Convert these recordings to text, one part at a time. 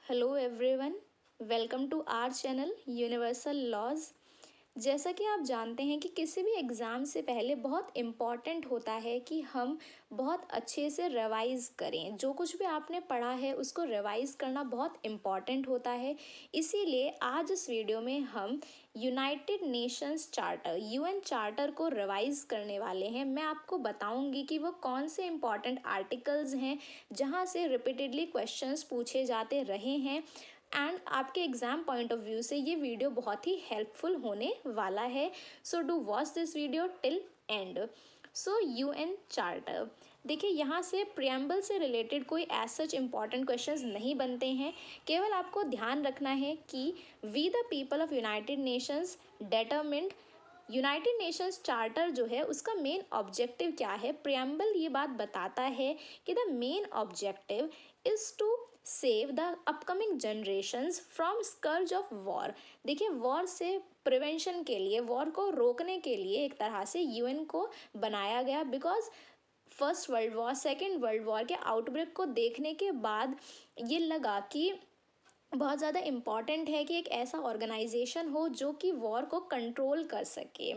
Hello everyone, welcome to our channel universal laws. जैसा कि आप जानते हैं कि किसी भी एग्ज़ाम से पहले बहुत इम्पॉर्टेंट होता है कि हम बहुत अच्छे से रिवाइज़ करें। जो कुछ भी आपने पढ़ा है उसको रिवाइज़ करना बहुत इम्पॉर्टेंट होता है। इसीलिए आज इस वीडियो में हम United Nations charter UN charter को रिवाइज़ करने वाले हैं। मैं आपको बताऊंगी कि वो कौन से इम्पॉर्टेंट आर्टिकल्स हैं जहां से रिपीटेडली क्वेश्चंस पूछे जाते रहे हैं एंड आपके एग्ज़ाम पॉइंट ऑफ व्यू से ये वीडियो बहुत ही हेल्पफुल होने वाला है। So do watch this video till and. So UN charter, देखिए यहाँ से प्रियम्बल से रिलेटेड कोई एज सच इम्पॉर्टेंट क्वेश्चंस नहीं बनते हैं। केवल आपको ध्यान रखना है कि we the people of United Nations determined United Nations charter जो है उसका मेन ऑब्जेक्टिव क्या है। प्रियम्बल ये बात बताता है कि the main objective is to save the upcoming generations from scourge of war. देखिए वॉर से प्रिवेंशन के लिए, वॉर को रोकने के लिए एक तरह से यूएन को बनाया गया। Because first world war, second world war के आउटब्रेक को देखने के बाद ये लगा कि बहुत ज़्यादा इम्पॉर्टेंट है कि एक ऐसा ऑर्गेनाइजेशन हो जो कि वॉर को कंट्रोल कर सके।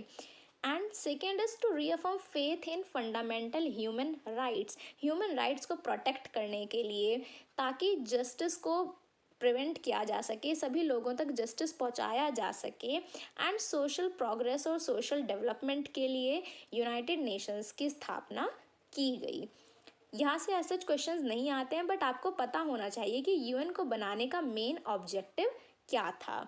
And second is to reaffirm faith in fundamental human rights को प्रोटेक्ट करने के लिए, ताकि जस्टिस को प्रिवेंट किया जा सके, सभी लोगों तक जस्टिस पहुंचाया जा सके एंड सोशल प्रोग्रेस और सोशल डेवलपमेंट के लिए यूनाइटेड नेशंस की स्थापना की गई। यहाँ से ऐसे क्वेश्चंस नहीं आते हैं, बट आपको पता होना चाहिए कि यूएन को बनाने का मेन ऑब्जेक्टिव क्या था।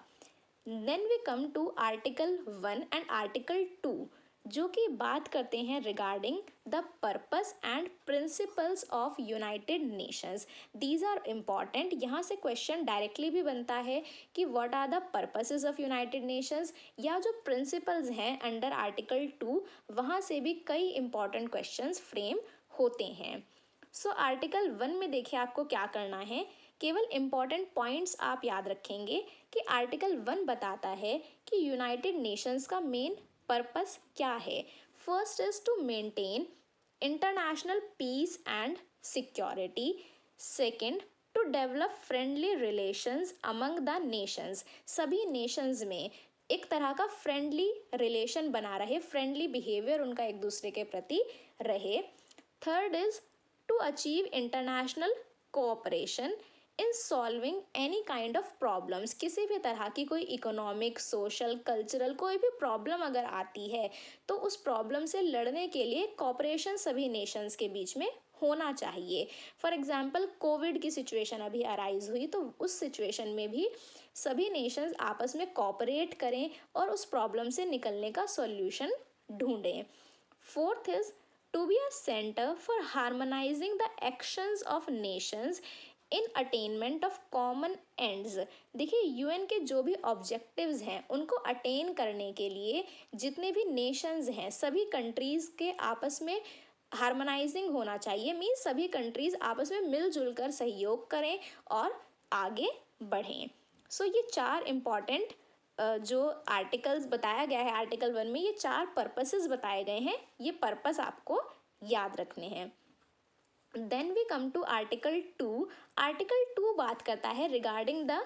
Then we come to article 1 and article 2, जो कि बात करते हैं regarding the purpose and principles of United Nations. These are important. यहाँ से क्वेश्चन डायरेक्टली भी बनता है कि what are the purposes of United Nations, या जो प्रिंसिपल्स हैं अंडर आर्टिकल 2, वहाँ से भी कई इंपॉर्टेंट क्वेश्चंस फ्रेम होते हैं। सो आर्टिकल 1 में देखिए आपको क्या करना है। केवल इम्पॉर्टेंट पॉइंट्स आप याद रखेंगे कि आर्टिकल 1 बताता है कि यूनाइटेड नेशंस का मेन पर्पस क्या है। First is to maintain international peace and security. Second, to develop friendly relations among the nations. सभी नेशंस में एक तरह का फ्रेंडली रिलेशन बना रहे, फ्रेंडली बिहेवियर उनका एक दूसरे के प्रति रहे। Third is to achieve international cooperation in solving any kind of problems. किसी भी तरह की कोई इकोनॉमिक, सोशल, कल्चरल कोई भी प्रॉब्लम अगर आती है तो उस प्रॉब्लम से लड़ने के लिए कॉपरेशन सभी नेशंस के बीच में होना चाहिए। फॉर एग्जाम्पल कोविड की सिचुएशन अभी अराइज हुई, तो उस सिचुएशन में भी सभी नेशंस आपस में कॉपरेट करें और उस प्रॉब्लम से निकलने का सॉल्यूशन ढूंढें। Fourth is to be a center for harmonizing the actions of nations in attainment of common ends। देखिए यूएन के जो भी ऑब्जेक्टिव्स हैं उनको अटेन करने के लिए जितने भी नेशंस हैं, सभी कंट्रीज़ के आपस में हार्मोनाइजिंग होना चाहिए। मीन्स सभी कंट्रीज़ आपस में मिलजुल कर सहयोग करें और आगे बढ़ें। सो ये चार इम्पॉर्टेंट जो आर्टिकल्स बताया गया है आर्टिकल 1 में, ये चार पर्पसेस बताए गए हैं। ये पर्पस आपको याद रखने हैं। Then we come to article 2। Article 2 बात करता है regarding the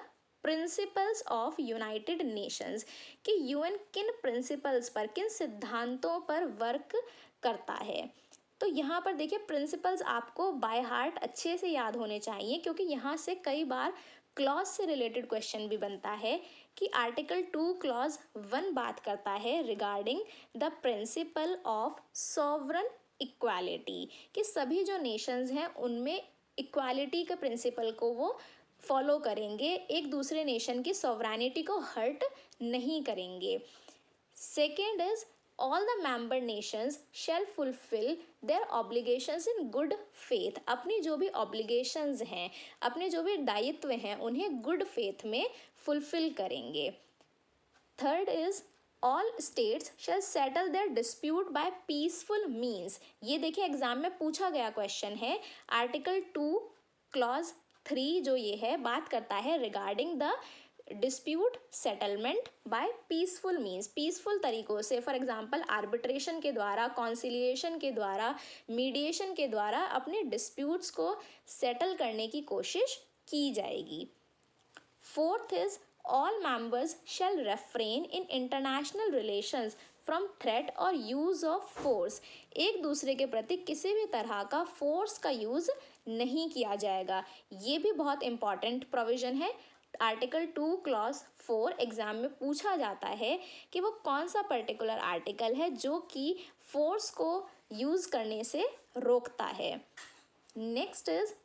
principles of United Nations, कि यूएन किन प्रिंसिपल्स पर, किन सिद्धांतों पर वर्क करता है। तो यहाँ पर देखिए प्रिंसिपल्स आपको बाय हार्ट अच्छे से याद होने चाहिए, क्योंकि यहाँ से कई बार क्लॉज से रिलेटेड क्वेश्चन भी बनता है। कि आर्टिकल 2 क्लॉज 1 बात करता है regarding the principle of sovereign equality, कि सभी जो नेशंस हैं उनमें इक्वालिटी के प्रिंसिपल को वो फॉलो करेंगे, एक दूसरे नेशन की सॉवरेनिटी को हर्ट नहीं करेंगे। Second is all the member nations shall fulfil their obligations in good faith. अपनी जो भी ऑब्लिगेशंस हैं, अपने जो भी दायित्व हैं, उन्हें गुड फेथ में फुलफिल करेंगे। Third is all states shall settle their dispute by peaceful means. ये देखिए एग्जाम में पूछा गया क्वेश्चन है। आर्टिकल 2 क्लॉज 3 जो ये है बात करता है regarding the dispute settlement by peaceful means. Peaceful तरीकों से, फॉर एग्जांपल आर्बिट्रेशन के द्वारा, कॉन्सिलिएशन के द्वारा, मीडिएशन के द्वारा अपने डिस्प्यूट्स को सेटल करने की कोशिश की जाएगी। Fourth is all members shall refrain in international relations from threat और यूज ऑफ फोर्स। एक दूसरे के प्रति किसी भी तरह का फोर्स का यूज नहीं किया जाएगा। ये भी बहुत इंपॉर्टेंट प्रोविजन है। आर्टिकल 2 क्लॉज 4 एग्जाम में पूछा जाता है कि वो कौन सा पर्टिकुलर आर्टिकल है जो कि फोर्स को यूज करने से रोकता है। Next is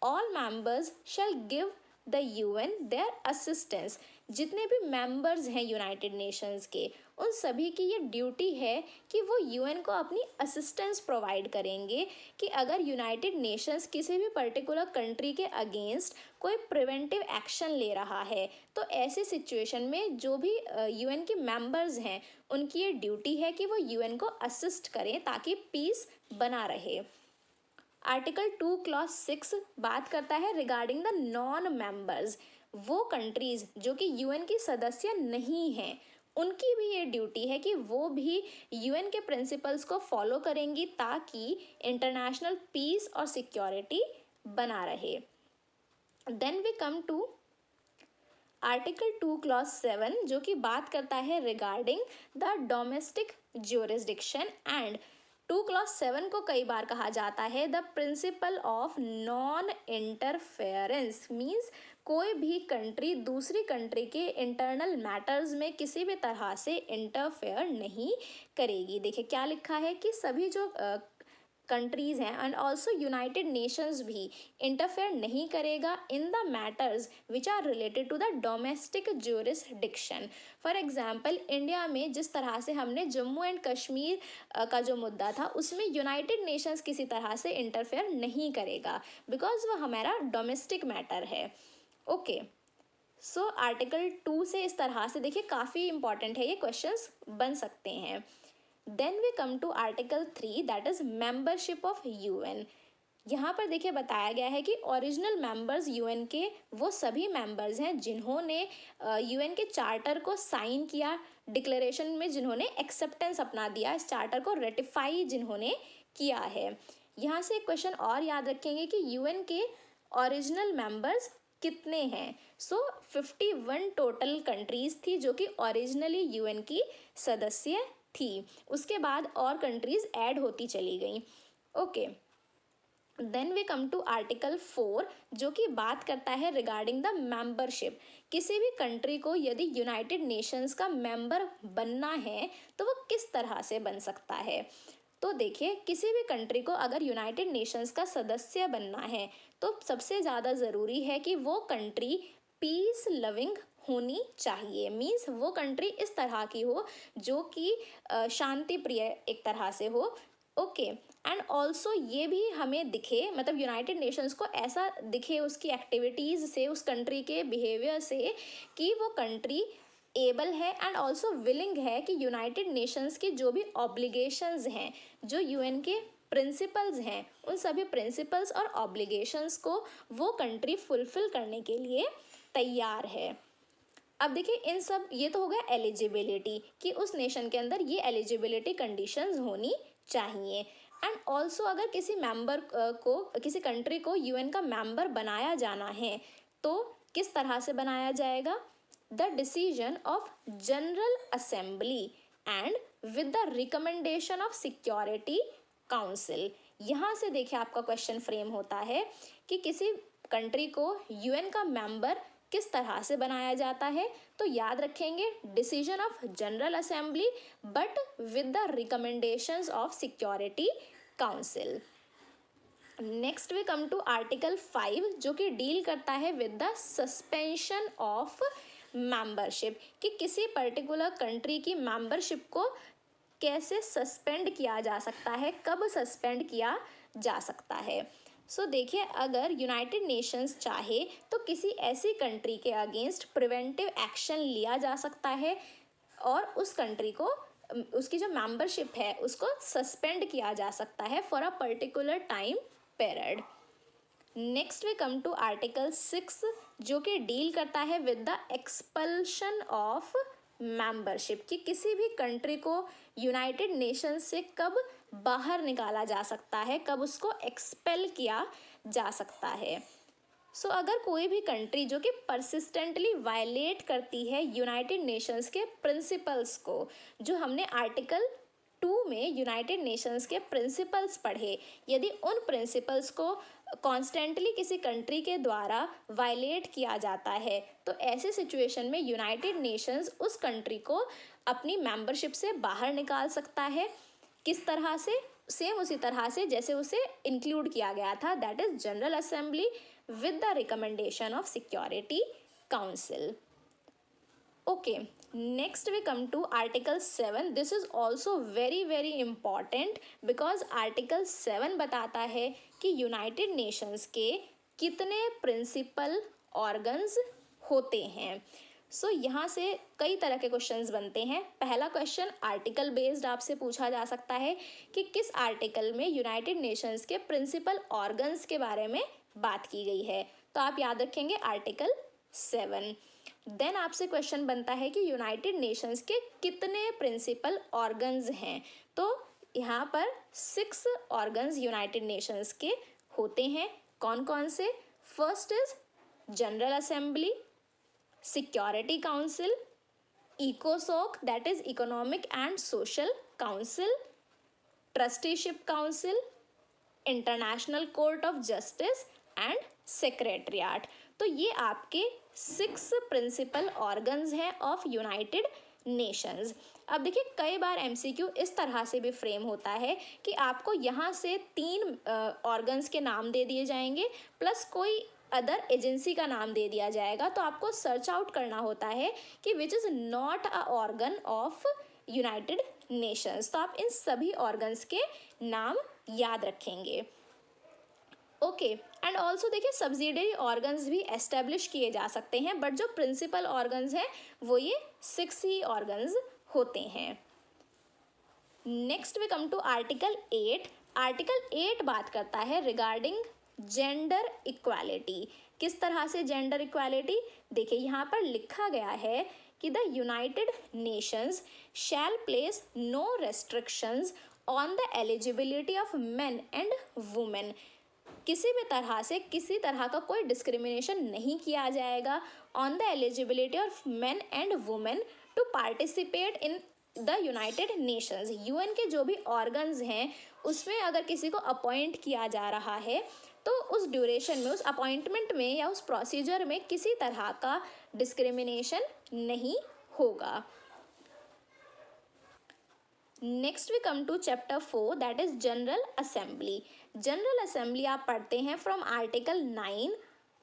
all members shall give the UN their assistance. जितने भी मेंबर्स हैं यूनाइटेड नेशंस के, उन सभी की ये ड्यूटी है कि वो यूएन को अपनी असिस्टेंस प्रोवाइड करेंगे कि अगर यूनाइटेड नेशंस किसी भी पर्टिकुलर कंट्री के अगेंस्ट कोई प्रिवेंटिव एक्शन ले रहा है, तो ऐसी सिचुएशन में जो भी यूएन के मेंबर्स हैं, उनकी ये ड्यूटी है कि वो यूएन को असिस्ट करें ताकि पीस बना रहे। आर्टिकल 2 क्लॉज 6 बात करता है रिगार्डिंग द नॉन मेंबर्स। वो कंट्रीज जो कि यूएन की सदस्य नहीं हैं, उनकी भी ये ड्यूटी है कि वो भी यूएन के प्रिंसिपल्स को फॉलो करेंगी ताकि इंटरनेशनल पीस और सिक्योरिटी बना रहे। Then we come to article 2 clause 7 जो कि बात करता है रिगार्डिंग द डोमेस्टिक ज्यूरिसडिक्शन एंड 2 क्लॉज 7 को कई बार कहा जाता है the principle of non interference. Means कोई भी कंट्री दूसरी कंट्री के इंटरनल मैटर्स में किसी भी तरह से इंटरफेयर नहीं करेगी। देखिए क्या लिखा है कि सभी जो कंट्रीज़ हैं एंड ऑल्सो यूनाइटेड नेशंस भी इंटरफेयर नहीं करेगा in the matters which are related to the domestic jurisdiction. For example India में जिस तरह से हमने जम्मू एंड कश्मीर का जो मुद्दा था, उसमें यूनाइटेड नेशंस किसी तरह से इंटरफेयर नहीं करेगा बिकॉज वो हमारा डोमेस्टिक मैटर है। ओके, सो आर्टिकल 2 से इस तरह से देखिए काफ़ी इंपॉर्टेंट है, ये क्वेश्चंस बन सकते हैं। Then we come to article 3 that is membership of UN. यहाँ पर देखिए बताया गया है कि ओरिजिनल मेंबर्स यूएन के वो सभी मेंबर्स हैं जिन्होंने यूएन के चार्टर को साइन किया, डिक्लेरेशन में जिन्होंने एक्सेप्टेंस अपना दिया, इस चार्टर को रेटिफाई जिन्होंने किया है। यहाँ से एक क्वेश्चन और याद रखेंगे कि यूएन के ओरिजिनल मेंबर्स कितने हैं। सो 51 टोटल कंट्रीज थी जो कि ओरिजिनली यूएन की सदस्य थी। उसके बाद और कंट्रीज ऐड होती चली गई। Okay, then we come to article 4 जो कि बात करता है रिगार्डिंग द मेंबरशिप। किसी भी कंट्री को यदि यूनाइटेड नेशंस का मेंबर बनना है तो वो किस तरह से बन सकता है। तो देखिए किसी भी कंट्री को अगर यूनाइटेड नेशंस का सदस्य बनना है तो सबसे ज़्यादा ज़रूरी है कि वो कंट्री पीस लविंग होनी चाहिए। मीन्स वो कंट्री इस तरह की हो जो कि शांति प्रिय एक तरह से हो। ओके, एंड ऑल्सो ये भी हमें दिखे, मतलब यूनाइटेड नेशंस को ऐसा दिखे उसकी एक्टिविटीज़ से, उस कंट्री के बिहेवियर से कि वो कंट्री एबल है एंड ऑल्सो विलिंग है कि यूनाइटेड नेशंस की जो भी ऑब्लिगेशंस हैं, जो यूएन के प्रिंसिपल्स हैं, उन सभी प्रिंसिपल्स और ऑब्लिगेशंस को वो कंट्री फुलफिल करने के लिए तैयार है। अब देखिए इन सब, ये तो हो गया एलिजिबिलिटी कि उस नेशन के अंदर ये एलिजिबिलिटी कंडीशंस होनी चाहिए। एंड ऑल्सो अगर किसी मेंबर को, किसी कंट्री को यूएन का मेंबर बनाया जाना है तो किस तरह से बनाया जाएगा। The decision of General assembly and with the recommendation of security council. यहाँ से देखिए आपका क्वेश्चन फ्रेम होता है कि किसी कंट्री को यूएन का मेंबर किस तरह से बनाया जाता है। तो याद रखेंगे decision of General Assembly but with the recommendations of security Council. Next we come to article 5 जो कि डील करता है with the suspension of membership कि किसी पर्टिकुलर कंट्री की मेंबरशिप को कैसे सस्पेंड किया जा सकता है, कब सस्पेंड किया जा सकता है। सो देखिए अगर यूनाइटेड नेशंस चाहे तो किसी ऐसी कंट्री के अगेंस्ट प्रिवेंटिव एक्शन लिया जा सकता है और उस कंट्री को, उसकी जो मेंबरशिप है उसको सस्पेंड किया जा सकता है for a particular time period. Next we come to article 6 जो कि डील करता है with the expulsion of membership कि किसी भी कंट्री को यूनाइटेड नेशंस से कब बाहर निकाला जा सकता है, कब उसको एक्सपेल किया जा सकता है। अगर कोई भी कंट्री जो कि परसिस्टेंटली वायलेट करती है यूनाइटेड नेशंस के प्रिंसिपल्स को, जो हमने आर्टिकल 2 में यूनाइटेड नेशंस के प्रिंसिपल्स पढ़े, यदि उन प्रिंसिपल्स को कॉन्स्टेंटली किसी कंट्री के द्वारा वायलेट किया जाता है, तो ऐसे सिचुएशन में यूनाइटेड नेशंस उस कंट्री को अपनी मेंबरशिप से बाहर निकाल सकता है। किस तरह से? सेम उसी तरह से जैसे उसे इंक्लूड किया गया था, that is General assembly with the recommendation of Security Council. Okay, next we come to Article 7. This is also very important because Article 7 बताता है कि United Nations के कितने principal organs होते हैं। यहाँ से कई तरह के क्वेश्चंस बनते हैं। पहला क्वेश्चन आर्टिकल बेस्ड आपसे पूछा जा सकता है कि किस आर्टिकल में यूनाइटेड नेशंस के प्रिंसिपल ऑर्गन्स के बारे में बात की गई है, तो आप याद रखेंगे आर्टिकल 7। देन आपसे क्वेश्चन बनता है कि यूनाइटेड नेशंस के कितने प्रिंसिपल ऑर्गन्स हैं, तो यहाँ पर 6 ऑर्गन्स यूनाइटेड नेशंस के होते हैं। कौन कौन से? First is General Assembly, Security Council, इकोसोक that is Economic and Social Council, Trusteeship Council, International court of Justice and Secretariat. तो ये आपके 6 प्रिंसिपल ऑर्गन्स हैं ऑफ यूनाइटेड नेशंस। अब देखिए कई बार एमसीक्यू इस तरह से भी फ्रेम होता है कि आपको यहाँ से 3 ऑर्गन्स के नाम दे दिए जाएंगे प्लस कोई अदर एजेंसी का नाम दे दिया जाएगा, तो आपको सर्च आउट करना होता है कि which is not a organ of United Nations. तो आप इन सभी ऑर्गन्स के नाम याद रखेंगे। ओके, एंड ऑल्सो देखिए सब्सिडियरी ऑर्गन्स भी एस्टेब्लिश किए जा सकते हैं, बट जो प्रिंसिपल ऑर्गन्स हैं वो ये 6 ही ऑर्गन्स होते हैं। Next we come to article 8। Article 8 बात करता है रिगार्डिंग जेंडर इक्वालिटी। किस तरह से जेंडर इक्वालिटी? देखिए यहाँ पर लिखा गया है कि the United Nations shall place no restrictions on the eligibility of men and women. किसी भी तरह से किसी तरह का कोई डिस्क्रिमिनेशन नहीं किया जाएगा on the eligibility of men and women to participate in the United Nations. UN के जो भी ऑर्गन्स हैं उसमें अगर किसी को अपॉइंट किया जा रहा है तो उस ड्यूरेशन में, उस अपॉइंटमेंट में या उस प्रोसीजर में किसी तरह का डिस्क्रिमिनेशन नहीं होगा। Next we come to chapter 4 that is General assembly. General Assembly आप पढ़ते हैं फ्रॉम आर्टिकल 9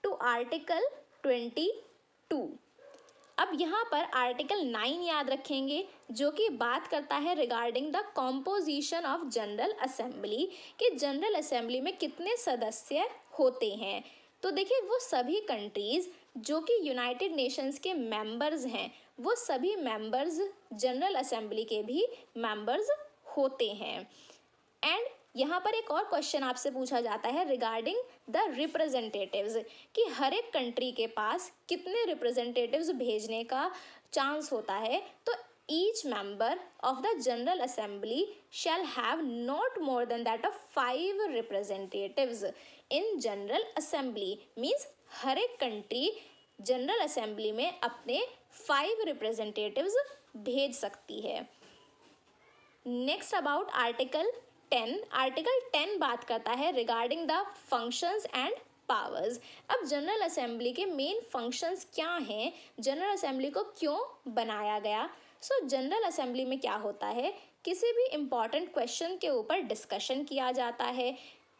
टू आर्टिकल 22। अब यहाँ पर आर्टिकल 9 याद रखेंगे जो कि बात करता है regarding the composition of General assembly, कि जनरल असेंबली में कितने सदस्य होते हैं। तो देखिए वो सभी कंट्रीज़ जो कि यूनाइटेड नेशंस के मेंबर्स हैं वो सभी मेंबर्स जनरल असेंबली के भी मेंबर्स होते हैं। एंड यहाँ पर एक और क्वेश्चन आपसे पूछा जाता है रिगार्डिंग द रिप्रेजेंटेटिव्स, कि हर एक कंट्री के पास कितने रिप्रेजेंटेटिव्स भेजने का चांस होता है। तो each member of the general Assembly shall have not more than that of 5 representatives in General Assembly. Means हर एक कंट्री जनरल असेंबली में अपने 5 रिप्रेजेंटेटिव्स भेज सकती है। Next about article 10। आर्टिकल 10 बात करता है regarding the functions and powers. अब जनरल असेंबली के मेन फंक्शंस क्या हैं, जनरल असेंबली को क्यों बनाया गया। जनरल असेंबली में क्या होता है, किसी भी इम्पॉर्टेंट क्वेश्चन के ऊपर डिस्कशन किया जाता है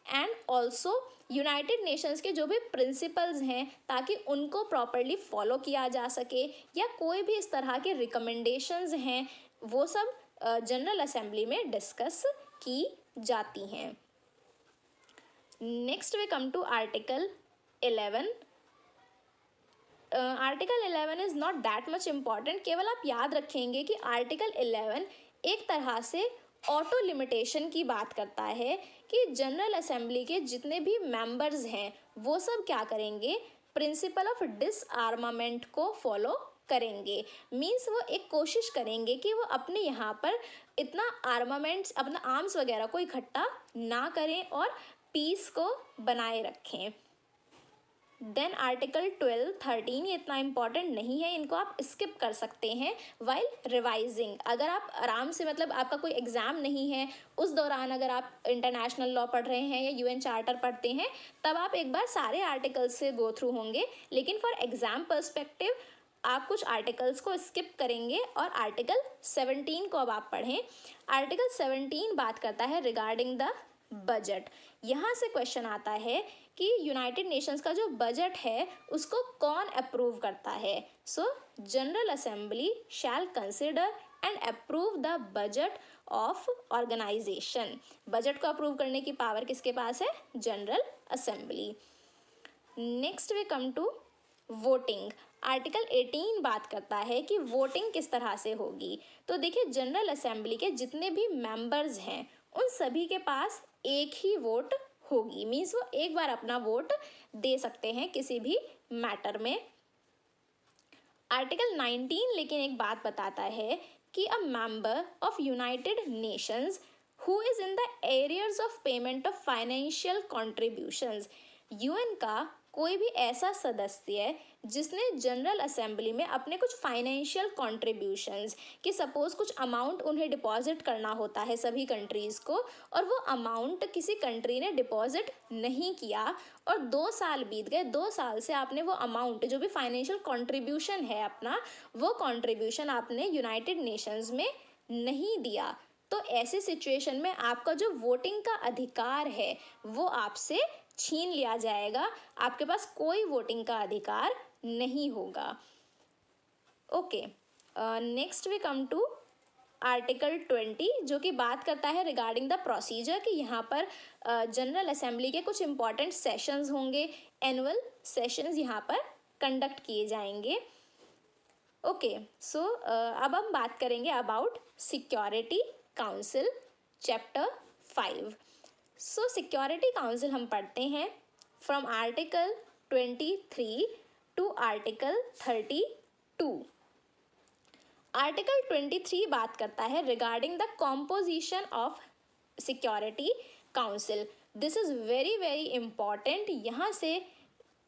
एंड ऑल्सो यूनाइटेड नेशंस के जो भी प्रिंसिपल्स हैं ताकि उनको प्रॉपरली फॉलो किया जा सके, या कोई भी इस तरह के रिकमेंडेशंस हैं वो सब जनरल असेंबली में डिस्कस की जाती हैं। Next we come to article 11। Article 11 is not that much important, केवल आप याद रखेंगे कि आर्टिकल 11 एक तरह से ऑटो लिमिटेशन की बात करता है कि जनरल असेंबली के जितने भी मेंबर्स हैं वो सब क्या करेंगे, प्रिंसिपल ऑफ डिसआर्मामेंट को फॉलो करेंगे। मीन्स वो एक कोशिश करेंगे कि वो अपने यहाँ पर इतना आर्मामेंट्स, अपना आर्म्स वगैरह को इकट्ठा ना करें और पीस को बनाए रखें। देन आर्टिकल 12, 13 ये इतना इम्पॉर्टेंट नहीं है, इनको आप स्किप कर सकते हैं वाइल रिवाइजिंग। अगर आप आराम से मतलब आपका कोई एग्ज़ाम नहीं है उस दौरान अगर आप इंटरनेशनल लॉ पढ़ रहे हैं या यूएन चार्टर पढ़ते हैं तब आप एक बार सारे आर्टिकल्स से गो थ्रू होंगे, लेकिन फॉर एग्ज़ाम पर्सपेक्टिव आप कुछ आर्टिकल्स को स्किप करेंगे और आर्टिकल 17 को अब आप पढ़ें। आर्टिकल 17 बात करता है रिगार्डिंग द बजट। यहाँ से क्वेश्चन आता है कि यूनाइटेड नेशंस का जो बजट है उसको कौन अप्रूव करता है। So General Assembly shall consider and approve the budget of organisation. Budget को अप्रूव करने की पावर किसके पास है? General Assembly. Next we come to voting. Article 18 बात करता है कि वोटिंग किस तरह से होगी। तो देखिए जनरल असेंबली के जितने भी मेंबर्स हैं उन सभी के पास एक ही वोट होगी, मीन्स वो एक बार अपना वोट दे सकते हैं किसी भी मैटर में। आर्टिकल 19 लेकिन एक बात बताता है कि a member of United Nations who is in the arrears of payment of financial contributions, UN का कोई भी ऐसा सदस्य जिसने जनरल असेंबली में अपने कुछ फाइनेंशियल कॉन्ट्रीब्यूशंस कि सपोज कुछ अमाउंट उन्हें डिपॉजिट करना होता है सभी कंट्रीज़ को, और वो अमाउंट किसी कंट्री ने डिपॉजिट नहीं किया और 2 साल बीत गए, 2 साल से आपने वो अमाउंट जो भी फाइनेंशियल कॉन्ट्रीब्यूशन है अपना, वो कॉन्ट्रीब्यूशन आपने यूनाइटेड नेशंस में नहीं दिया, तो ऐसी सिचुएशन में आपका जो वोटिंग का अधिकार है वो आपसे छीन लिया जाएगा, आपके पास कोई वोटिंग का अधिकार नहीं होगा। Okay, next we come to article 20 जो कि बात करता है रिगार्डिंग द प्रोसीजर कि यहाँ पर जनरल असेंबली के कुछ इंपॉर्टेंट सेशंस होंगे, एनुअल सेशंस यहाँ पर कंडक्ट किए जाएंगे। ओके, सो अब हम बात करेंगे about Security Council chapter 5। So Security Council हम पढ़ते हैं from article 23 to article 32। Article 23 बात करता है regarding the composition of security Council. This is very very important, यहाँ से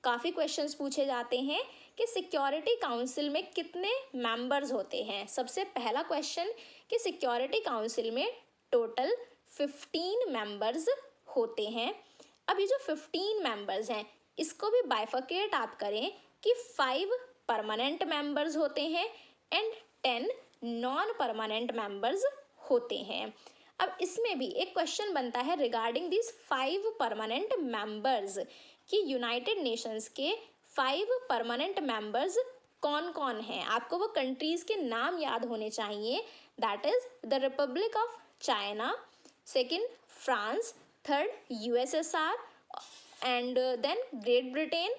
काफ़ी क्वेश्चंस पूछे जाते हैं कि सिक्योरिटी काउंसिल में कितने मेंबर्स होते हैं। सबसे पहला क्वेश्चन कि सिक्योरिटी काउंसिल में टोटल 15 मेंबर्स होते हैं। अब ये जो 15 मेंबर्स हैं इसको भी बाइफर्केट आप करें कि 5 परमानेंट मेंबर्स होते हैं एंड 10 नॉन परमानेंट मेंबर्स होते हैं। अब इसमें भी एक क्वेश्चन बनता है रिगार्डिंग दिस 5 परमानेंट मेंबर्स कि यूनाइटेड नेशंस के 5 परमानेंट मेंबर्स कौन कौन हैं। आपको वो कंट्रीज़ के नाम याद होने चाहिए, that is the Republic of China, second France, third USSR and then Great Britain,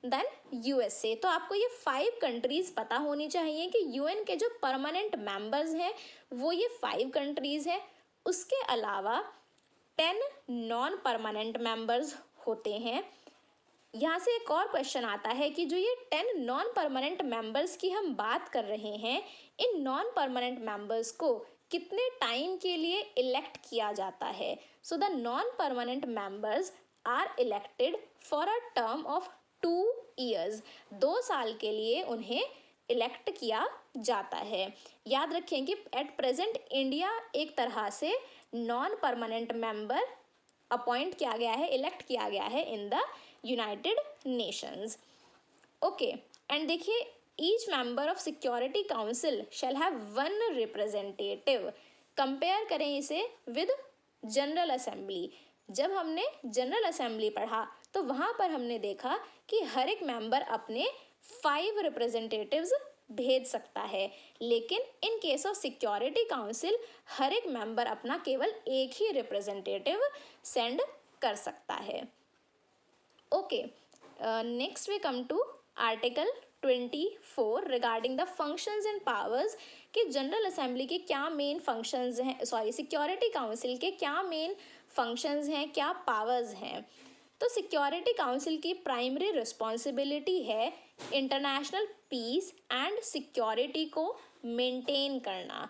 then USA. तो आपको ये 5 कंट्रीज़ पता होनी चाहिए कि यूएन के जो परमानेंट मेंबर्स हैं वो ये 5 कंट्रीज़ हैं। उसके अलावा 10 नॉन परमानेंट मेंबर्स होते हैं। यहाँ से एक और क्वेश्चन आता है कि जो ये 10 नॉन परमानेंट मेंबर्स की हम बात कर रहे हैं, इन नॉन परमानेंट मेंबर्स को कितने टाइम के लिए इलेक्ट किया जाता है। So the non permanent members are elected for a term of 2 years. 2 साल के लिए उन्हें इलेक्ट किया जाता है। याद रखें कि एट प्रेजेंट इंडिया एक तरह से नॉन परमानेंट मेंबर अपॉइंट किया गया है, इलेक्ट किया गया है in the United Nations. Okay, and देखिए each member of security Council shall have 1 representative. Compare करें इसे विद जनरल असेंबली। जब हमने जनरल असेंबली पढ़ा तो वहाँ पर हमने देखा कि हर एक मेंबर अपने 5 रिप्रेजेंटेटिव्स भेज सकता है, लेकिन in case of security Council हर एक मेंबर अपना केवल एक ही रिप्रेजेंटेटिव सेंड कर सकता है। Okay, next we come to article 24 regarding the functions and powers कि जनरल असेंबली के क्या मेन फंक्शंस हैं, सॉरी सिक्योरिटी काउंसिल के क्या मेन फंक्शंस हैं, क्या पावर्स हैं। तो सिक्योरिटी काउंसिल की प्राइमरी रिस्पॉन्सिबिलिटी है इंटरनेशनल पीस एंड सिक्योरिटी को मेंटेन करना।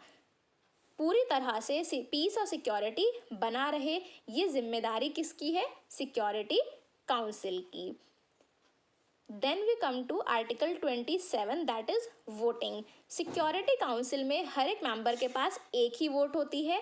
पूरी तरह से पीस और सिक्योरिटी बना रहे, ये जिम्मेदारी किसकी है? सिक्योरिटी काउंसिल की। Then we come to article 27 that is voting. सिक्योरिटी काउंसिल में हर एक मेंबर के पास एक ही वोट होती है।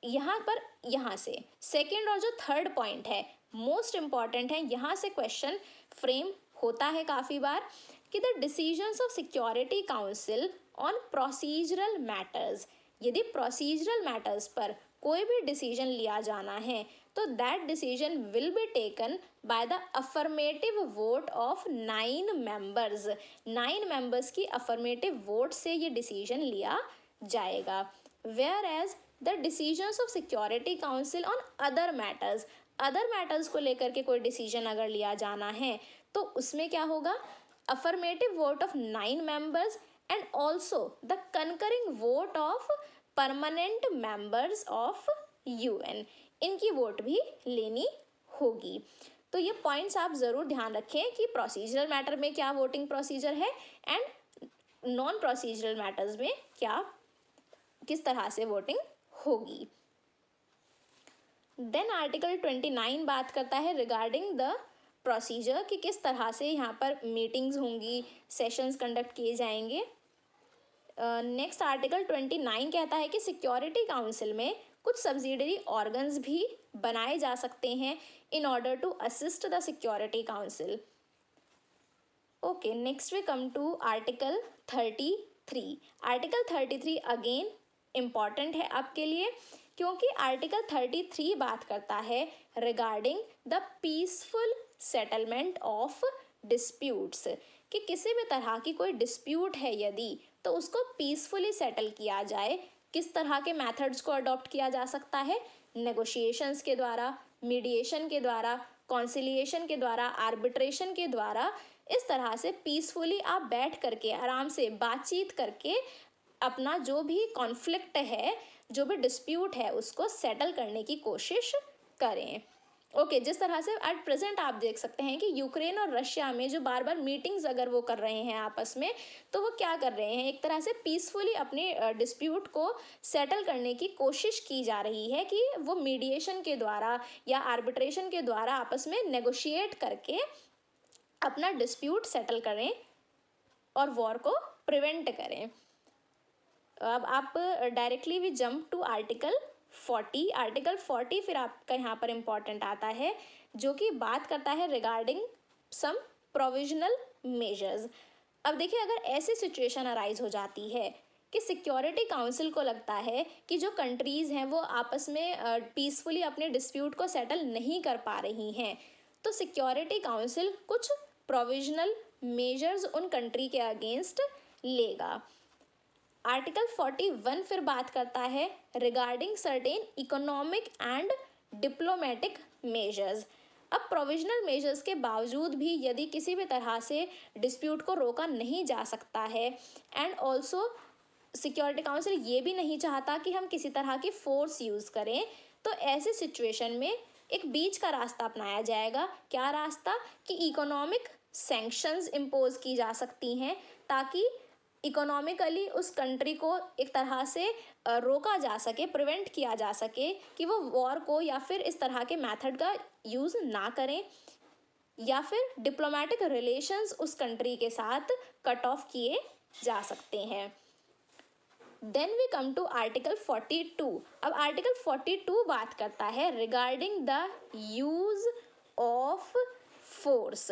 यहाँ पर यहाँ से सेकेंड और जो थर्ड पॉइंट है मोस्ट इम्पॉर्टेंट है, यहाँ से क्वेश्चन फ्रेम होता है काफ़ी बार कि the decisions of security council on procedural matters, यदि प्रोसीजरल मैटर्स पर कोई भी डिसीजन लिया जाना है तो that decision will be taken by the affirmative vote of 9 members. 9 members की अफर्मेटिव वोट से ये डिसीजन लिया जाएगा। Whereas the decisions of security council on other matters को लेकर के कोई डिसीजन अगर लिया जाना है तो उसमें क्या होगा, affirmative vote of 9 members and also the concurring vote of permanent members of UN, इनकी वोट भी लेनी होगी। तो ये पॉइंट्स आप ज़रूर ध्यान रखें कि प्रोसीजरल मैटर में क्या वोटिंग प्रोसीजर है एंड नॉन प्रोसीजरल मैटर्स में क्या किस तरह से वोटिंग होगी। देन आर्टिकल 29 बात करता है रिगार्डिंग द प्रोसीजर कि किस तरह से यहाँ पर मीटिंग्स होंगी, सेशंस कंडक्ट किए जाएंगे। नेक्स्ट आर्टिकल 29 कहता है कि सिक्योरिटी काउंसिल में कुछ सब्सिडरी ऑर्गन्स भी बनाए जा सकते हैं in order to assist the security council. Okay, next we come to article 33। Article 33 again important है आपके लिए क्योंकि आर्टिकल 33 बात करता है regarding the peaceful settlement of disputes, कि किसी भी तरह की कोई डिस्प्यूट है यदि तो उसको पीसफुली सेटल किया जाए। किस तरह के मेथड्स को अडॉप्ट किया जा सकता है, नेगोशिएशंस के द्वारा, मीडिएशन के द्वारा, कॉन्सिलिएशन के द्वारा, आर्बिट्रेशन के द्वारा। इस तरह से पीसफुली आप बैठ करके आराम से बातचीत करके अपना जो भी कॉन्फ्लिक्ट है, जो भी डिस्प्यूट है उसको सेटल करने की कोशिश करें। ओके, जिस तरह से एट प्रेजेंट आप देख सकते हैं कि यूक्रेन और रशिया में जो बार बार मीटिंग्स अगर वो कर रहे हैं आपस में, तो वो क्या कर रहे हैं, एक तरह से पीसफुली अपने डिस्प्यूट को सेटल करने की कोशिश की जा रही है कि वो मीडिएशन के द्वारा या आर्बिट्रेशन के द्वारा आपस में नेगोशिएट करके अपना डिस्प्यूट सेटल करें और वॉर को प्रिवेंट करें। अब आप डायरेक्टली भी जंप टू आर्टिकल 40। आर्टिकल 40 फिर आपका यहाँ पर इम्पॉर्टेंट आता है जो कि बात करता है रिगार्डिंग सम प्रोविजनल मेजर्स। अब देखिए, अगर ऐसी सिचुएशन अराइज हो जाती है कि सिक्योरिटी काउंसिल को लगता है कि जो कंट्रीज़ हैं वो आपस में पीसफुली अपने डिस्प्यूट को सेटल नहीं कर पा रही हैं, तो सिक्योरिटी काउंसिल कुछ प्रोविजनल मेजर्स उन कंट्री के अगेंस्ट लेगा। आर्टिकल 41 फिर बात करता है regarding certain economic and diplomatic measures. अब प्रोविजनल मेजर्स के बावजूद भी यदि किसी भी तरह से डिस्प्यूट को रोका नहीं जा सकता है एंड ऑल्सो सिक्योरिटी काउंसिल ये भी नहीं चाहता कि हम किसी तरह की फोर्स यूज़ करें, तो ऐसी सिचुएशन में एक बीच का रास्ता अपनाया जाएगा। क्या रास्ता, कि इकोनॉमिक सैंक्शंस इम्पोज की जा सकती हैं ताकि इकोनॉमिकली उस कंट्री को एक तरह से रोका जा सके, प्रिवेंट किया जा सके कि वो वॉर को या फिर इस तरह के मेथड का यूज़ ना करें, या फिर डिप्लोमेटिक रिलेशंस उस कंट्री के साथ कट ऑफ किए जा सकते हैं। Then we come to article 42। अब आर्टिकल 42 बात करता है regarding the use of force.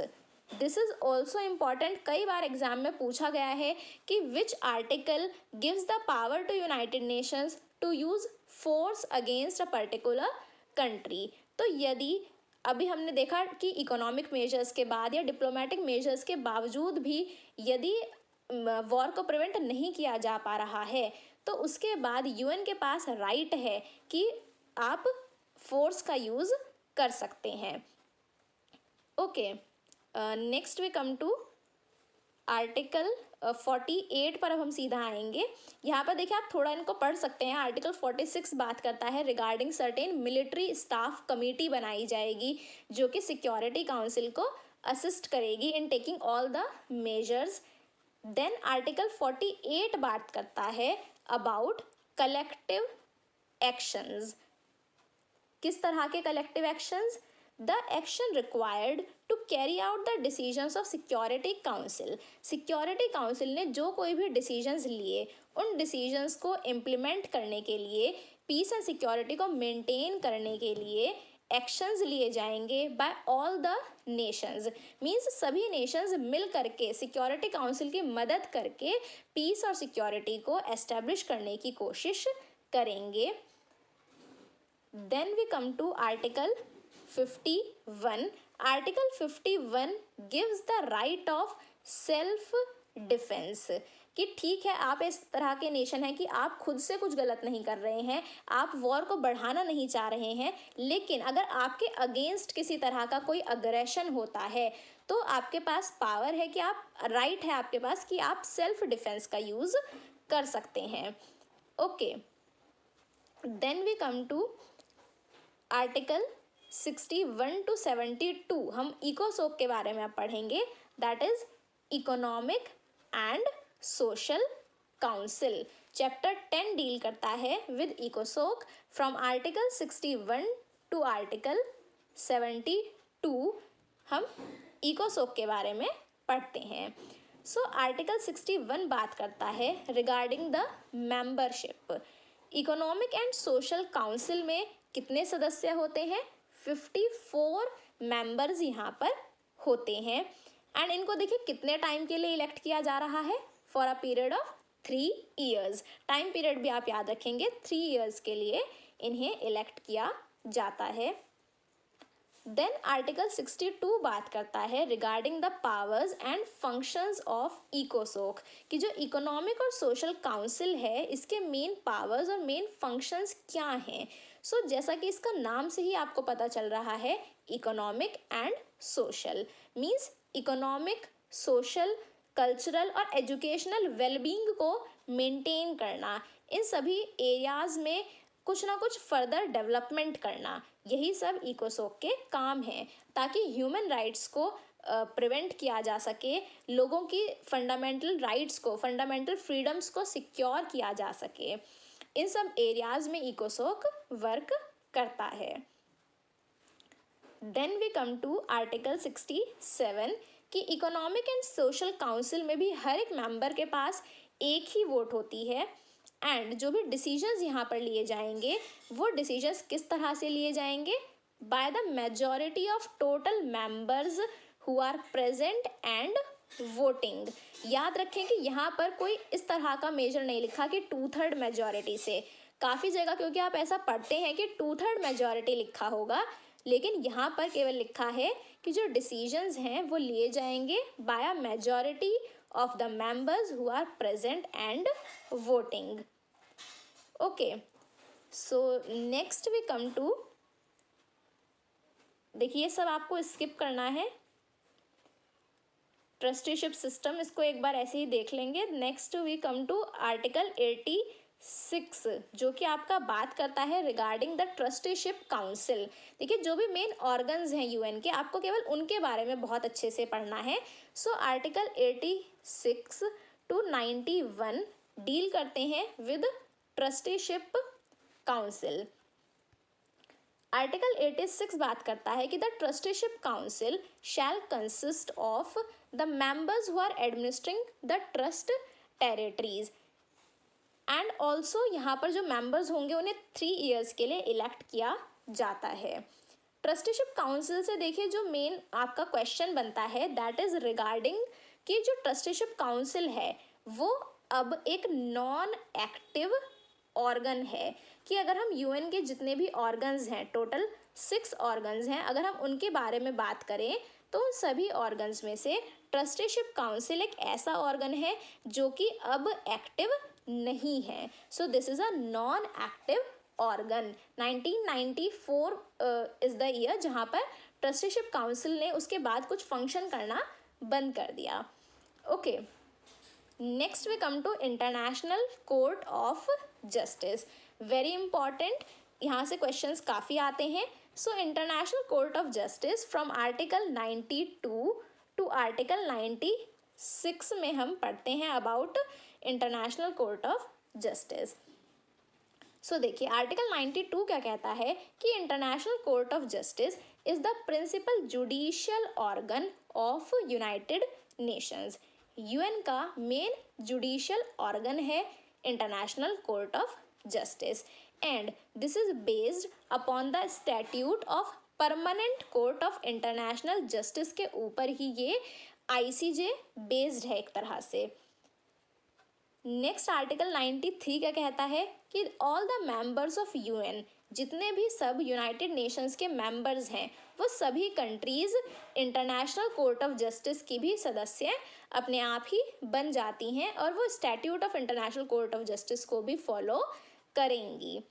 This is also important, कई बार एग्जाम में पूछा गया है कि which article gives the power to United Nations to use force against a particular country. तो यदि अभी हमने देखा कि इकोनॉमिक मेजर्स के बाद या डिप्लोमेटिक मेजर्स के बावजूद भी यदि वॉर को प्रिवेंट नहीं किया जा पा रहा है, तो उसके बाद यूएन के पास राइट है कि आप फोर्स का यूज़ कर सकते हैं। Okay, next we come to article 48 पर अब हम सीधा आएंगे। यहाँ पर देखिए, आप थोड़ा इनको पढ़ सकते हैं। आर्टिकल 46 बात करता है regarding certain military staff committee बनाई जाएगी जो कि सिक्योरिटी काउंसिल को असिस्ट करेगी in taking all the measures. Then article 48 बात करता है अबाउट कलेक्टिव एक्शंस। किस तरह के collective actions, the action required to carry out the decisions of security council. Security council ने जो कोई भी डिसीजंस लिए उन डिसीजंस को इम्प्लीमेंट करने के लिए, पीस एंड सिक्योरिटी को मेंटेन करने के लिए एक्शंस लिए जाएंगे by all the nations. Means सभी नेशंस मिल करके सिक्योरिटी काउंसिल की मदद करके पीस और सिक्योरिटी को एस्टेब्लिश करने की कोशिश करेंगे। Then we come to article 51। Article 51 gives the right of self defence, कि ठीक है आप इस तरह के नेशन हैं कि आप खुद से कुछ गलत नहीं कर रहे हैं, आप वॉर को बढ़ाना नहीं चाह रहे हैं, लेकिन अगर आपके अगेंस्ट किसी तरह का कोई अग्रेशन होता है तो आपके पास पावर है कि आप, राइट है आपके पास कि आप सेल्फ डिफेंस का यूज़ कर सकते हैं। Okay, then we come to article 61 to 72। हम इकोसोक के बारे में अब पढ़ेंगे, that is Economic and Social Council. Chapter 10 deal करता है विद इकोसोक फ्रॉम आर्टिकल 61 टू आर्टिकल 72। हम इकोसोक के बारे में पढ़ते हैं। सो आर्टिकल 61 बात करता है regarding the membership. Economic and Social council में कितने सदस्य होते हैं? 54 मेंबर्स यहाँ पर होते हैं। एंड इनको देखिए कितने टाइम के लिए इलेक्ट किया जा रहा है? For a period of 3 years. Time period भी आप याद रखेंगे, 3 ईयर्स के लिए इन्हें इलेक्ट किया जाता है। देन आर्टिकल 62 बात करता है regarding the powers and functions of इकोसोक, कि जो इकोनॉमिक और सोशल काउंसिल है इसके मेन पावर्स और मेन फंक्शंस क्या हैं। सो जैसा कि इसका नाम से ही आपको पता चल रहा है, economic and social means economic, social, cultural और एजुकेशनल वेलबींग को मेंटेन करना, इन सभी एरियाज में कुछ ना कुछ फर्दर डेवलपमेंट करना, यही सब इकोसोक के काम हैं, ताकि ह्यूमन राइट्स को प्रिवेंट किया जा सके, लोगों की फंडामेंटल राइट्स को, फंडामेंटल फ्रीडम्स को सिक्योर किया जा सके। इन सब एरियाज में इकोसोक वर्क करता है। Then we come to article 67 कि इकोनॉमिक एंड सोशल काउंसिल में भी हर एक मेंबर के पास एक ही वोट होती है। एंड जो भी डिसीजंस यहाँ पर लिए जाएंगे वो डिसीजंस किस तरह से लिए जाएंगे? By the majority of total members who are present and voting. याद रखें कि यहाँ पर कोई इस तरह का मेजर नहीं लिखा कि 2/3 मेजॉरिटी से। काफ़ी जगह क्योंकि आप ऐसा पढ़ते हैं कि 2/3 मेजॉरिटी लिखा होगा, लेकिन यहाँ पर केवल लिखा है कि जो डिसीजंस हैं वो लिए जाएंगे by a majority of the members who are present and voting. Okay, so next we come to, देखिए सब आपको स्किप करना है, ट्रस्टीशिप सिस्टम इसको एक बार ऐसे ही देख लेंगे। Next we come to article 86 जो कि आपका बात करता है रिगार्डिंग द ट्रस्टीशिप काउंसिल। देखिए जो भी मेन ऑर्गन्स हैं यूएन के, आपको केवल उनके बारे में बहुत अच्छे से पढ़ना है। सो आर्टिकल 86 टू 91 डील करते हैं विद ट्रस्टीशिप काउंसिल। आर्टिकल 86 बात करता है कि the trusteeship council shall consist of the members who are administering the trust territories. And also यहाँ पर जो मेंबर्स होंगे उन्हें 3 ईयर्स के लिए इलेक्ट किया जाता है। ट्रस्टीशिप काउंसिल से देखिए जो मेन आपका क्वेश्चन बनता है दैट इज रिगार्डिंग कि जो ट्रस्टीशिप काउंसिल है वो अब एक नॉन एक्टिव ऑर्गन है, कि अगर हम यूएन के जितने भी ऑर्गन्स हैं, टोटल 6 ऑर्गन्स हैं, अगर हम उनके बारे में बात करें तो उन सभी ऑर्गन्स में से ट्रस्टीशिप काउंसिल एक ऐसा ऑर्गन है जो कि अब एक्टिव नहीं है। So this is a non active organ. 1994 is the year जहाँ पर ट्रस्टीशिप काउंसिल ने उसके बाद कुछ फंक्शन करना बंद कर दिया। Okay, next we come to international court of justice. Very important, यहाँ से क्वेश्चंस काफ़ी आते हैं। So international court of justice from article 92 to article 96 में हम पढ़ते हैं about international court of justice. So देखिए आर्टिकल 92 क्या कहता है कि international court of justice is the principal judicial organ of United Nations. UN का मेन जुडिशियल ऑर्गन है international court of Justice and this is based upon the statute of permanent court of international justice के ऊपर ही ये ICJ based है एक तरह से। Next article 93 क्या कहता है कि all the members of UN, जितने भी सब यूनाइटेड नेशंस के मेंबर्स हैं वो सभी countries international court of justice की भी सदस्य अपने आप ही बन जाती हैं और वो statute of international court of justice को भी फॉलो करेंगी।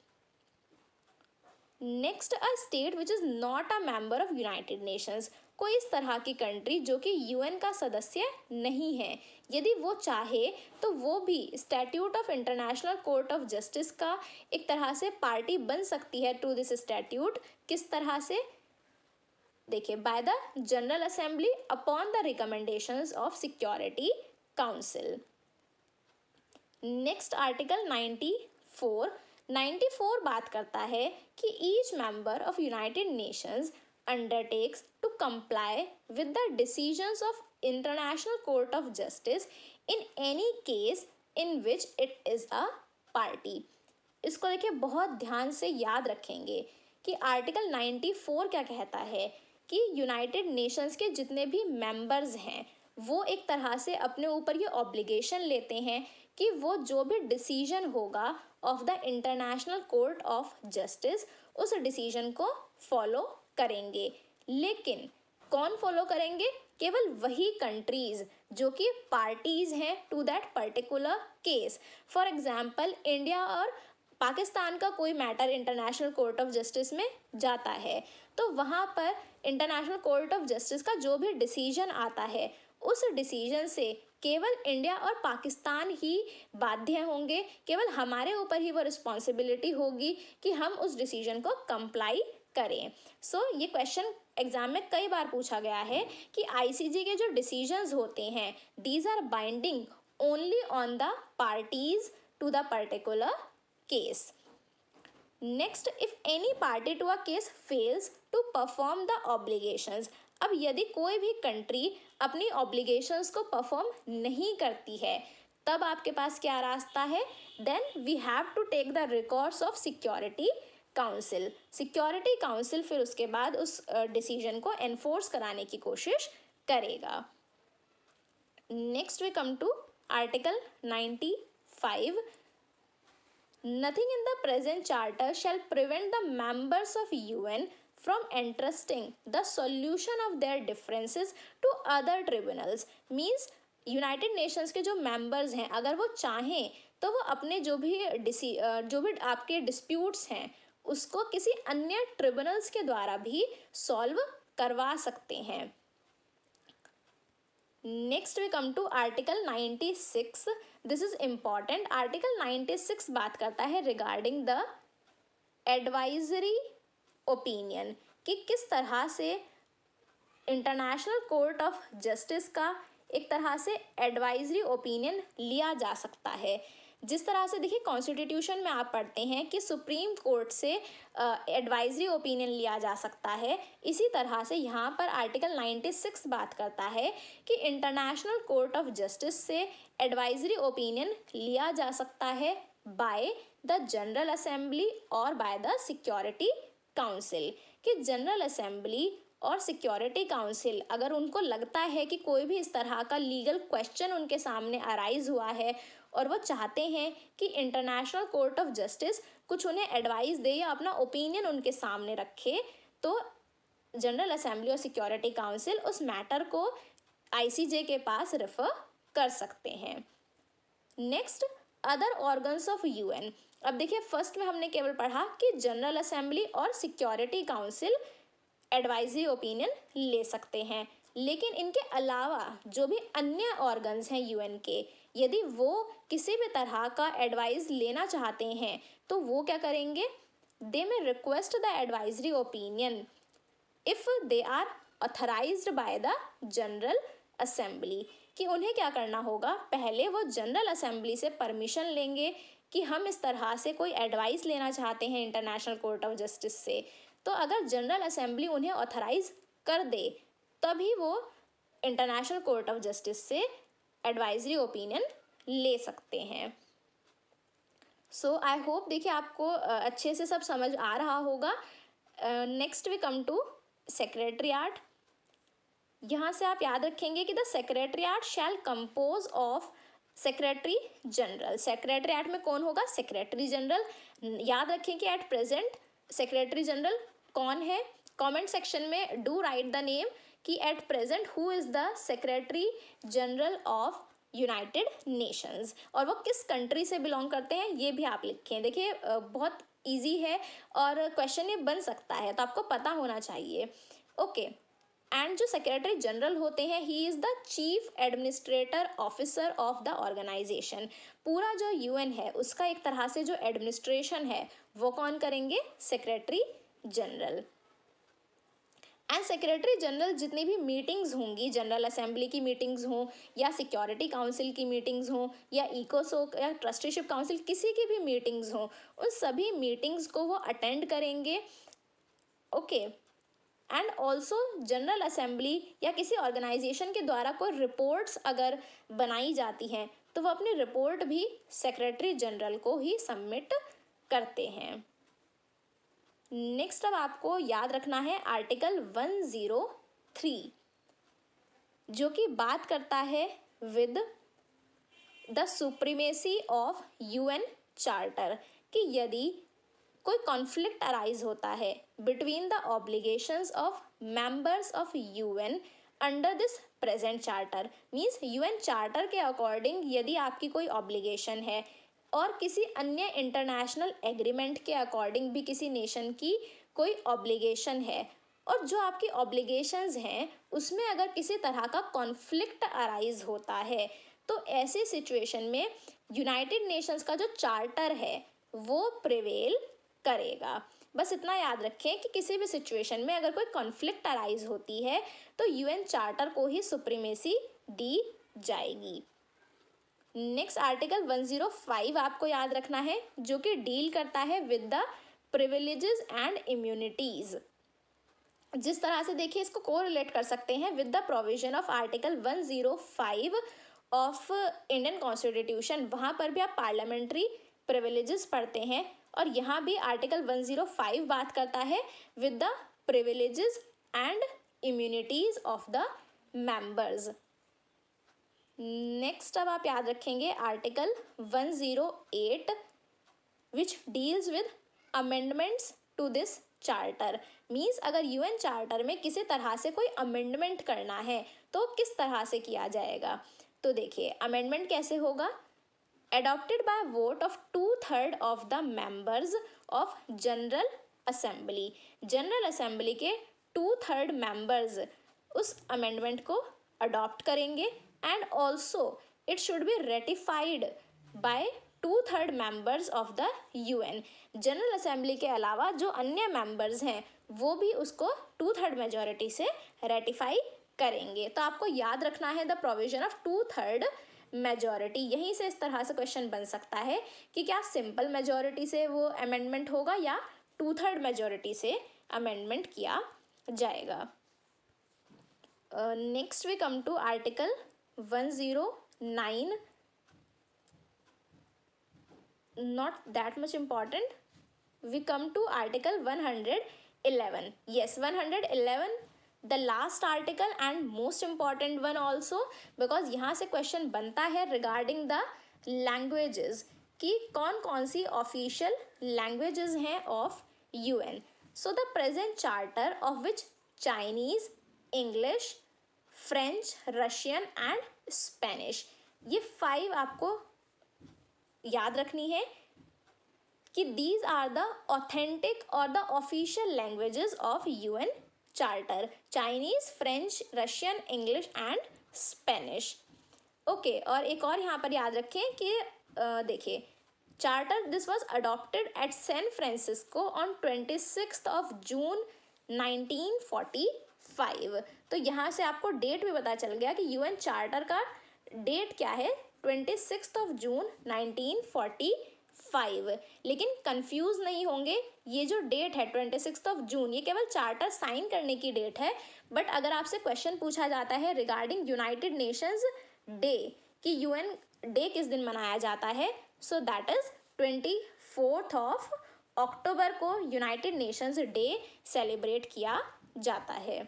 Next, a state which is not a member of United Nations, कोई इस तरह की कंट्री जो कि यूएन का सदस्य नहीं है, यदि वो चाहे तो वो भी statute of international court of justice का एक तरह से पार्टी बन सकती है टू दिस स्टैट्यूट। किस तरह से? देखिए, bye the general assembly upon the recommendations of security Council. Next article 94 बात करता है कि each member of United Nations undertakes to comply with the decisions of International Court of Justice in any case in which it is a party। इसको देखिए बहुत ध्यान से याद रखेंगे कि आर्टिकल 94 क्या कहता है कि यूनाइटेड नेशंस के जितने भी मेंबर्स हैं वो एक तरह से अपने ऊपर ये ऑब्लिगेशन लेते हैं कि वो जो भी डिसीजन होगा of the international court of justice उस डिसीजन को फॉलो करेंगे। लेकिन कौन फॉलो करेंगे? केवल वही कंट्रीज जो कि पार्टीज हैं to that particular case. For example, India और पाकिस्तान का कोई matter international court of justice में जाता है तो वहाँ पर इंटरनेशनल कोर्ट ऑफ जस्टिस का जो भी डिसीजन आता है उस डिसीजन से केवल इंडिया और पाकिस्तान ही बाध्य होंगे, केवल हमारे ऊपर ही वो रिस्पॉन्सिबिलिटी होगी कि हम उस डिसीजन को कंप्लाई करें। सो ये क्वेश्चन एग्जाम में कई बार पूछा गया है कि आईसीजे के जो डिसीजंस होते हैं these are binding only on the parties to the particular case. Next, if any party to a case fails to perform the obligations, अब यदि कोई भी कंट्री अपनी ऑब्लिगेशंस को परफॉर्म नहीं करती है तब आपके पास क्या रास्ता है? Then we have to take the records of security council. Security council फिर उसके बाद उस डिसीजन को एनफोर्स कराने की कोशिश करेगा। Next we come to article 95। Nothing in the present charter shall prevent the members of UN from entrusting the solution of their differences to other tribunals। Means United Nations के जो members हैं अगर वो चाहें तो वो अपने जो भी आपके डिस्प्यूट्स हैं उसको किसी अन्य ट्रिब्यूनल्स के द्वारा भी सॉल्व करवा सकते हैं। Next we come to article 96। This is important. Article 96 बात करता है रिगार्डिंग द एडवाइजरी ओपिनियन कि किस तरह से इंटरनेशनल कोर्ट ऑफ जस्टिस का एक तरह से एडवाइजरी ओपिनियन लिया जा सकता है। जिस तरह से देखिए कॉन्स्टिट्यूशन में आप पढ़ते हैं कि सुप्रीम कोर्ट से एडवाइजरी ओपिनियन लिया जा सकता है, इसी तरह से यहाँ पर आर्टिकल 96 बात करता है कि इंटरनेशनल कोर्ट ऑफ जस्टिस से एडवाइजरी ओपिनियन लिया जा सकता है बाय द जनरल असेंबली और बाय द सिक्योरिटी काउंसिल। कि जनरल असेंबली और सिक्योरिटी काउंसिल अगर उनको लगता है कि कोई भी इस तरह का लीगल क्वेश्चन उनके सामने अराइज हुआ है और वो चाहते हैं कि इंटरनेशनल कोर्ट ऑफ जस्टिस कुछ उन्हें एडवाइस दे या अपना ओपिनियन उनके सामने रखे, तो जनरल असेंबली और सिक्योरिटी काउंसिल उस मैटर को आईसीजे के पास रेफर कर सकते हैं। Next, other organs of UN. अब देखिए फर्स्ट में हमने केवल पढ़ा कि जनरल असेंबली और सिक्योरिटी काउंसिल एडवाइजरी ओपिनियन ले सकते हैं, लेकिन इनके अलावा जो भी अन्य ऑर्गन्स हैं यूएन के, यदि वो किसी भी तरह का एडवाइस लेना चाहते हैं तो वो क्या करेंगे? They may request the advisory opinion if they are authorised by the general assembly. कि उन्हें क्या करना होगा? पहले वो जनरल असेंबली से परमिशन लेंगे कि हम इस तरह से कोई एडवाइस लेना चाहते हैं इंटरनेशनल कोर्ट ऑफ जस्टिस से, तो अगर जनरल असेंबली उन्हें ऑथराइज कर दे तभी वो इंटरनेशनल कोर्ट ऑफ जस्टिस से एडवाइजरी ओपिनियन ले सकते हैं। सो आई होप देखिए आपको अच्छे से सब समझ आ रहा होगा। Next we come to secretariat. यहाँ से आप याद रखेंगे कि the secretariat shall compose of secretary general. Secretariat में कौन होगा? Secretary general. याद रखें कि एट प्रेजेंट सेक्रेटरी जनरल कौन है? कमेंट सेक्शन में डू राइट द नेम कि at present who is the secretary general of United Nations, और वो किस कंट्री से बिलोंग करते हैं ये भी आप लिखें। देखिए बहुत इजी है और क्वेश्चन ये बन सकता है, तो आपको पता होना चाहिए। ओके, एंड जो सेक्रेटरी जनरल होते हैं ही is the chief administrator officer of the organization. पूरा जो यूएन है उसका एक तरह से जो एडमिनिस्ट्रेशन है वो कौन करेंगे? Secretary general. And secretary general जितनी भी मीटिंग्स होंगी, जनरल असेंबली की मीटिंग्स हों या सिक्योरिटी काउंसिल की मीटिंग्स हों या इकोसोक या ट्रस्टीशिप काउंसिल, किसी की भी मीटिंग्स हों, उन सभी मीटिंग्स को वो अटेंड करेंगे। Okay, and also general assembly या किसी ऑर्गेनाइजेशन के द्वारा कोई रिपोर्ट्स अगर बनाई जाती हैं तो वो अपनी रिपोर्ट भी सेक्रेटरी जनरल को ही सबमिट करते हैं। नेक्स्ट अब आपको याद रखना है आर्टिकल 103 जो कि बात करता है with the supremacy of UN charter, कि यदि कोई कॉन्फ्लिक्ट अराइज होता है between the obligations of members of UN under this present charter, means UN charter के अकॉर्डिंग यदि आपकी कोई ऑब्लिगेशन है और किसी अन्य इंटरनेशनल एग्रीमेंट के अकॉर्डिंग भी किसी नेशन की कोई ऑब्लिगेशन है, और जो आपकी ऑब्लिगेशंस हैं उसमें अगर किसी तरह का कॉन्फ्लिक्ट अराइज होता है तो ऐसी सिचुएशन में यूनाइटेड नेशंस का जो चार्टर है वो प्रिवेल करेगा। बस इतना याद रखें कि किसी भी सिचुएशन में अगर कोई कॉन्फ्लिक्ट अराइज होती है तो यूएन चार्टर को ही सुप्रीमेसी दी जाएगी। नेक्स्ट आर्टिकल 105 आपको याद रखना है जो कि डील करता है with the privileges and immunities. जिस तरह से देखिए इसको कोरिलेट कर सकते हैं with the provision of article 105 of Indian constitution, वहाँ पर भी आप पार्लियामेंट्री प्रिविलेजेस पढ़ते हैं और यहाँ भी आर्टिकल 105 बात करता है with the privileges and immunities of the members. Next अब आप याद रखेंगे article 108 which deals with amendments to this charter, means अगर यूएन चार्टर में किसी तरह से कोई अमेंडमेंट करना है तो किस तरह से किया जाएगा। तो देखिए अमेंडमेंट कैसे होगा? adopted by vote of 2/3 of the members of general assembly. General assembly के 2/3 मेंबर्स उस अमेंडमेंट को अडॉप्ट करेंगे and also it should be ratified by 2/3 members of the UN. General assembly के अलावा जो अन्य मेंबर्स हैं वो भी उसको 2/3 मेजॉरिटी से रेटिफाई करेंगे। तो आपको याद रखना है द प्रोविजन ऑफ 2/3 मेजॉरिटी। यहीं से इस तरह से क्वेश्चन बन सकता है कि क्या सिंपल मेजॉरिटी से वो अमेंडमेंट होगा या 2/3 मेजॉरिटी से अमेंडमेंट किया जाएगा। Next we come to article 109, not that much important. We come to article 111. Yes, 111 the last article and most important one also, because यहाँ से क्वेश्चन बनता है regarding the languages कि कौन कौन सी ऑफिशियल लैंग्वेजेस हैं of UN. So the present charter of which Chinese, English, French, Russian and Spanish, ये 5 आपको याद रखनी है कि दीज आर द ऑथेंटिक और the official languages of UN charter. Chinese, French, Russian, English and Spanish. Okay, और एक और यहाँ पर याद रखें कि देखिए charter this was adopted at San Francisco on 26 of June 1945। तो यहाँ से आपको डेट भी पता चल गया कि यूएन चार्टर का डेट क्या है, 26 of June 1945। 5। लेकिन कंफ्यूज नहीं होंगे, ये जो डेट है 26 जून, ये केवल चार्टर साइन करने की डेट है। बट अगर आपसे क्वेश्चन पूछा जाता है रिगार्डिंग यूनाइटेड नेशंस डे कि यूएन डे किस दिन मनाया जाता है, सो दैट इज 24 अक्टूबर को यूनाइटेड नेशंस डे सेलिब्रेट किया जाता है।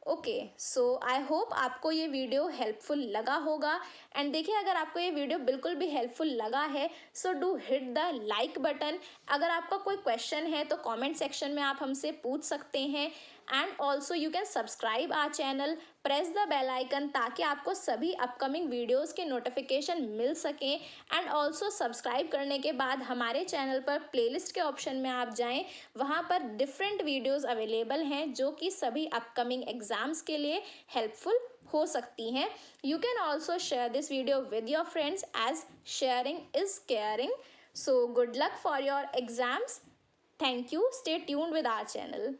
ओके, सो आई होप आपको ये वीडियो हेल्पफुल लगा होगा। एंड देखिए, अगर आपको ये वीडियो बिल्कुल भी हेल्पफुल लगा है so do hit the like button. अगर आपका कोई क्वेश्चन है तो कमेंट सेक्शन में आप हमसे पूछ सकते हैं। And also you can subscribe our channel, press the bell icon, ताकि आपको सभी अपकमिंग वीडियोस के नोटिफिकेशन मिल सकें। एंड ऑल्सो सब्सक्राइब करने के बाद हमारे चैनल पर प्लेलिस्ट के ऑप्शन में आप जाएं, वहाँ पर डिफरेंट वीडियोस अवेलेबल हैं जो कि सभी अपकमिंग एग्जाम्स के लिए हेल्पफुल हो सकती हैं। You can also share this video with your friends as sharing is caring. So good luck for your exams. Thank you. Stay tuned with our channel.